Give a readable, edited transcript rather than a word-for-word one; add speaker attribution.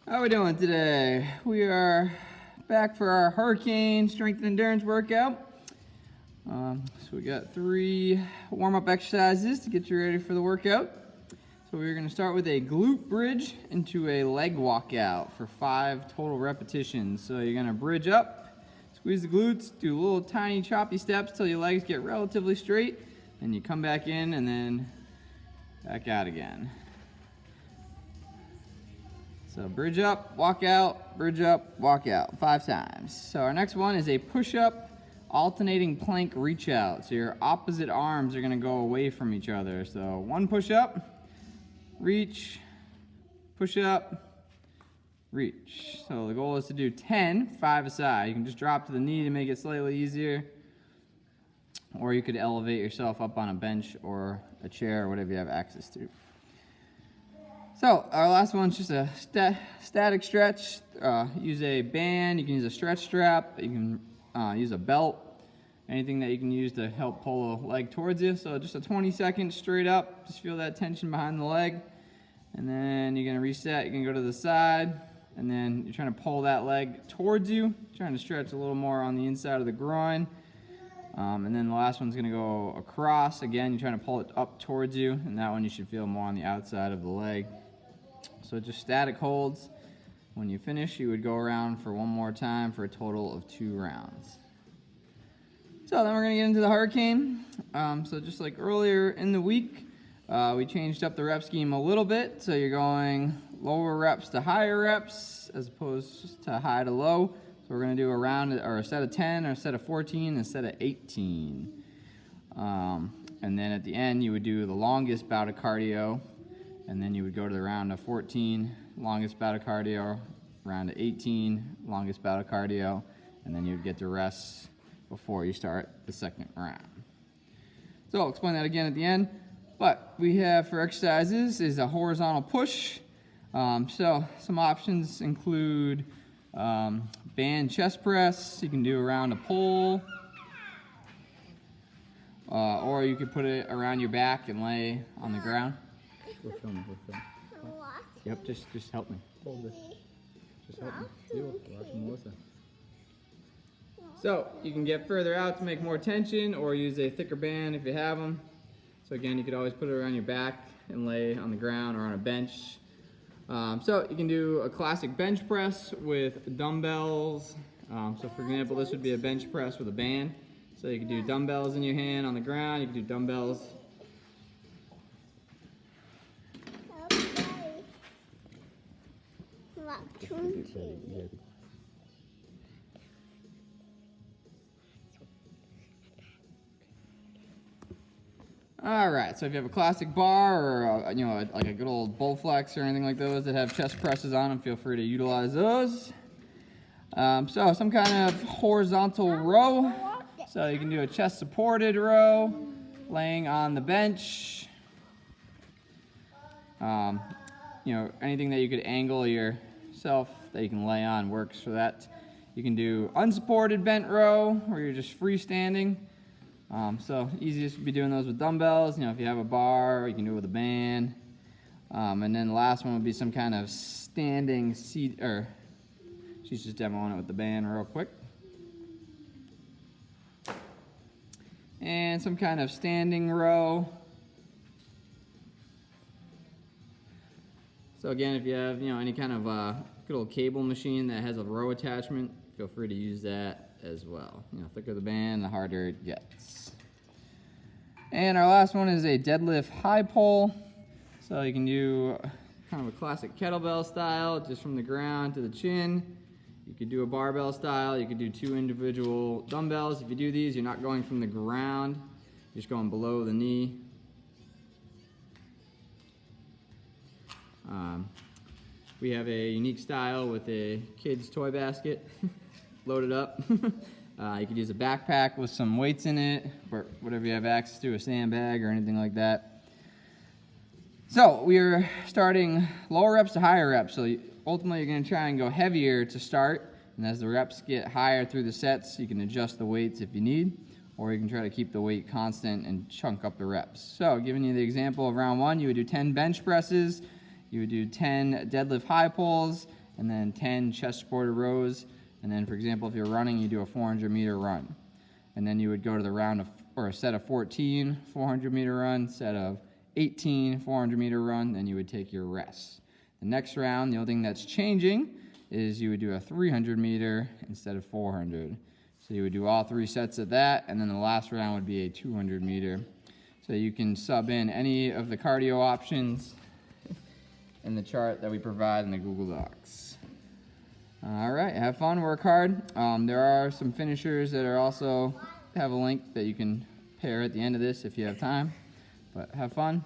Speaker 1: How are we doing today? We are back for our hurricane strength and endurance workout. So we got 3 warm-up exercises to get you ready for the workout. So we're going to start with a glute bridge into a leg walkout for 5 total repetitions. So you're going to bridge up, squeeze the glutes, do little tiny choppy steps till your legs get relatively straight, then you come back in and then back out again. So bridge up, walk out, bridge up, walk out 5 times. So our next one is a push-up alternating plank reach out. So your opposite arms are going to go away from each other. So 1 push-up, reach, push-up, reach. So the goal is to do 10, 5 aside. You can just drop to the knee to make it slightly easier. Or you could elevate yourself up on a bench or a chair or whatever you have access to. So our last one's just a static stretch. Use a band, you can use a stretch strap, you can use a belt, anything that you can use to help pull a leg towards you. So just a 20 seconds straight up, just feel that tension behind the leg. And then you're gonna reset, you can go to the side, and then you're trying to pull that leg towards you, trying to stretch a little more on the inside of the groin. And then the last one's gonna go across. Again, you're trying to pull it up towards you, and that one you should feel more on the outside of the leg. So just static holds. When you finish, you would go around for 1 more time for a total of 2 rounds. So then we're gonna get into the hurricane. So just like earlier in the week, we changed up the rep scheme a little bit. So you're going lower reps to higher reps as opposed to high to low. So we're gonna do a round or a set of 10 or a set of 14 and a set of 18. And then at the end, you would do the longest bout of cardio. And then you would go to the round of 14, longest bout of cardio, round of 18, longest bout of cardio, and then you would get to rest before you start the second round. So I'll explain that again at the end. But we have for exercises is a horizontal push. So some options include band chest press. You can do around a pole, or you could put it around your back and lay on the ground. We're filming. Yep, just help me. Hold this. Just help me. You watching Melissa. So you can get further out to make more tension, or use a thicker band if you have them. So again, you could always put it around your back and lay on the ground or on a bench. So you can do a classic bench press with dumbbells. So for example, this would be a bench press with a band. So you could do dumbbells in your hand on the ground. You could do dumbbells. All right, so if you have a classic bar or like a good old Bowflex or anything like those that have chest presses on them, feel free to utilize those. So some kind of horizontal row. So you can do a chest supported row, laying on the bench. Anything that you could angle yourself that you can lay on works for that. You can do unsupported bent row where you're just freestanding. So easiest would be doing those with dumbbells. If you have a bar, you can do it with a band. And then the last one would be some kind of standing seat, or she's just demoing it with the band real quick. And some kind of standing row. So again, if you have any kind of good old cable machine that has a row attachment, feel free to use that as well. Thicker the band, the harder it gets. And our last one is a deadlift high pull. So you can do kind of a classic kettlebell style, just from the ground to the chin. You could do a barbell style. You could do 2 individual dumbbells. If you do these, you're not going from the ground. You're just going below the knee. We have a unique style with a kid's toy basket loaded up. You could use a backpack with some weights in it, or whatever you have access to, a sandbag or anything like that. So we are starting lower reps to higher reps. So ultimately you're going to try and go heavier to start, and as the reps get higher through the sets, you can adjust the weights if you need, or you can try to keep the weight constant and chunk up the reps. So giving you the example of round 1, you would do 10 bench presses, you would do 10 deadlift high pulls, and then 10 chest supported rows. And then, for example, if you're running, you do a 400-meter run. And then you would go to the round of, or a set of 14 400-meter run, set of 18 400-meter run, then you would take your rest. The next round, the only thing that's changing is you would do a 300-meter instead of 400. So you would do all 3 sets of that, and then the last round would be a 200-meter. So you can sub in any of the cardio options in the chart that we provide in the Google Docs. All right, have fun, work hard. There are some finishers that are also have a link that you can pair at the end of this if you have time. But have fun.